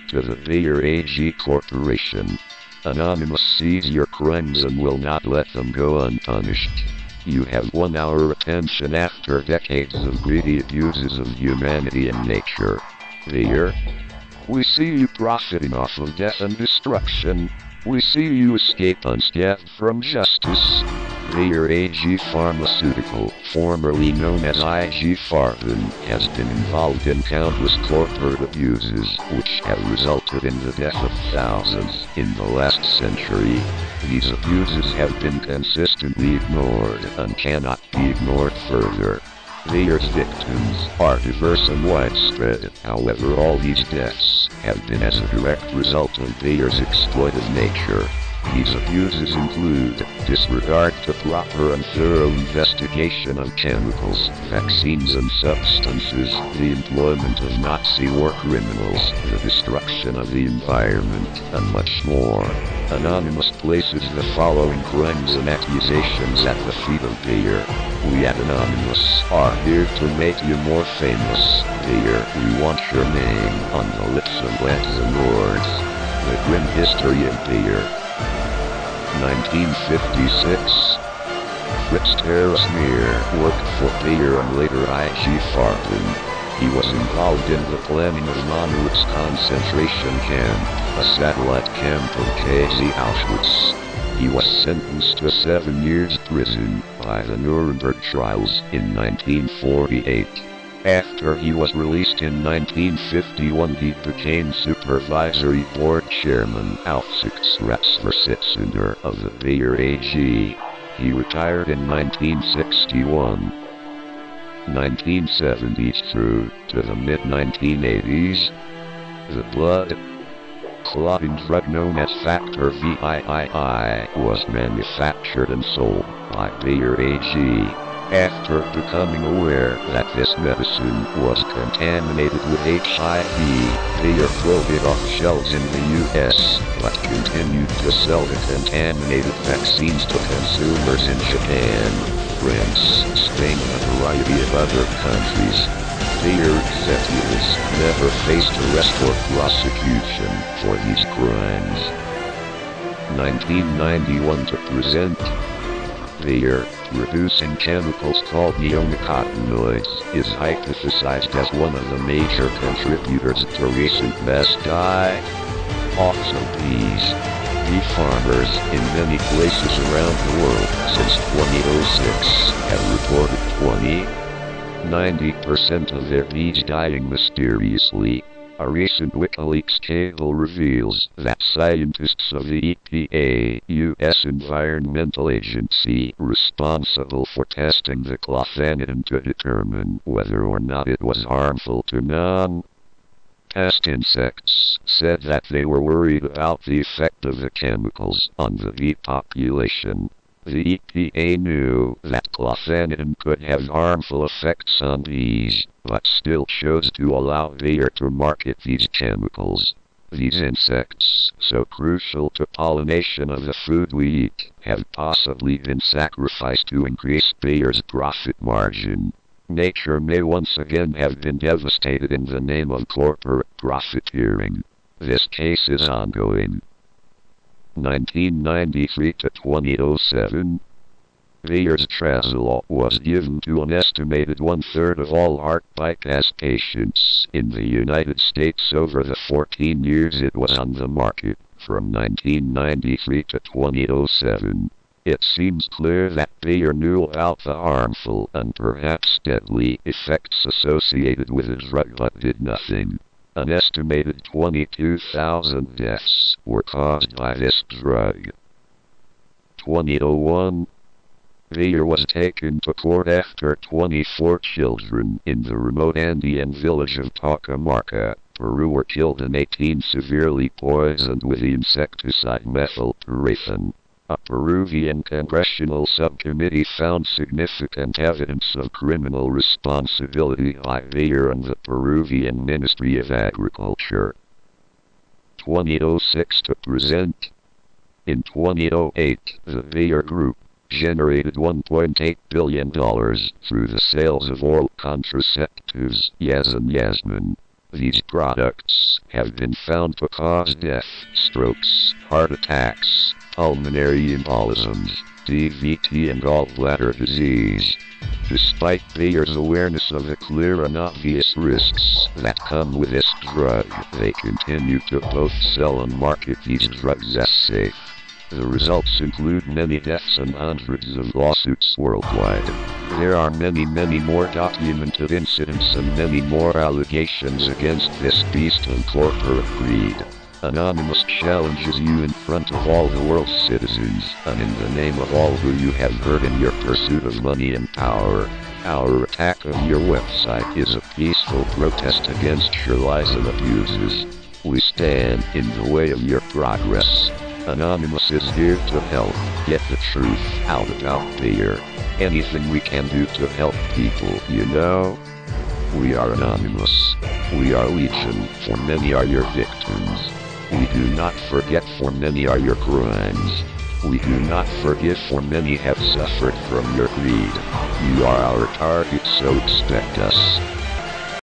to the Bayer AG Corporation. Anonymous sees your crimes and will not let them go unpunished. You have won our attention after decades of greedy abuses of humanity and nature. Bayer, we see you profiting off of death and destruction. We see you escape unscathed from justice. Bayer AG Pharmaceutical, formerly known as IG Farben, has been involved in countless corporate abuses, which have resulted in the death of thousands in the last century. These abuses have been consistently ignored and cannot be ignored further. Bayer's victims are diverse and widespread. However, all these deaths have been as a direct result of Bayer's exploitive nature. These abuses include disregard to proper and thorough investigation of chemicals, vaccines and substances, the employment of Nazi war criminals, the destruction of the environment, and much more. Anonymous places the following crimes and accusations at the feet of Bayer. We at Anonymous are here to make you more famous. Bayer, we want your name on the lips of lads and lords. The grim history of Bayer. 1956. Fritz Terrasmeer worked for Bayer and later IG Farben. He was involved in the planning of Monowitz concentration camp, a satellite camp of KZ Auschwitz. He was sentenced to 7 years prison by the Nuremberg trials in 1948. After he was released in 1951, he became Supervisory Board Chairman Aufsichtsratsvorsitzender of the Bayer AG. He retired in 1961. 1970s through to the mid-1980s. The blood clotting drug known as Factor VIII was manufactured and sold by Bayer AG. After becoming aware that this medicine was contaminated with HIV, Bayer pulled it off shelves in the US, but continued to sell the contaminated vaccines to consumers in Japan, France, Spain, and a variety of other countries. Bayer executives never faced arrest or prosecution for these crimes. 1991 to present. Bayer, producing chemicals called neonicotinoids, is hypothesized as one of the major contributors to recent mass die. Also bee farmers in many places around the world since 2006 have reported 90% of their bees dying mysteriously. A recent WikiLeaks cable reveals that scientists of the EPA, U.S. Environmental Agency, responsible for testing the clofazimine to determine whether or not it was harmful to non-pest insects, said that they were worried about the effect of the chemicals on the bee population. The EPA knew that clofazimine could have harmful effects on bees, but still chose to allow Bayer to market these chemicals. These insects, so crucial to pollination of the food we eat, have possibly been sacrificed to increase Bayer's profit margin. Nature may once again have been devastated in the name of corporate profiteering. This case is ongoing. 1993 to 2007. Bayer's Trazolol was given to an estimated 1/3 of all heart bypass patients in the United States over the 14 years it was on the market, from 1993 to 2007. It seems clear that Bayer knew about the harmful and perhaps deadly effects associated with the drug but did nothing. An estimated 22,000 deaths were caused by this drug. 2001. Bayer was taken to court after 24 children in the remote Andean village of Tocamarca, Peru were killed and 18 severely poisoned with the insecticide methylparathine. A Peruvian congressional subcommittee found significant evidence of criminal responsibility by Bayer and the Peruvian Ministry of Agriculture. 2006 to present. In 2008, the Bayer Group generated $1.8 billion through the sales of oral contraceptives, Yaz and Yasmin. These products have been found to cause death, strokes, heart attacks, pulmonary embolisms, DVT and gallbladder disease. Despite Bayer's awareness of the clear and obvious risks that come with this drug, they continue to both sell and market these drugs as safe. The results include many deaths and hundreds of lawsuits worldwide. There are many more documented incidents and many more allegations against this beast and corporate greed. Anonymous challenges you in front of all the world's citizens, and in the name of all who you have hurt in your pursuit of money and power. Our attack on your website is a peaceful protest against your lies and abuses. We stand in the way of your progress. Anonymous is here to help get the truth out about Bayer. Anything we can do to help people, you know? We are Anonymous. We are Legion, for many are your victims. We do not forget, for many are your crimes. We do not forgive, for many have suffered from your greed. You are our target, so expect us.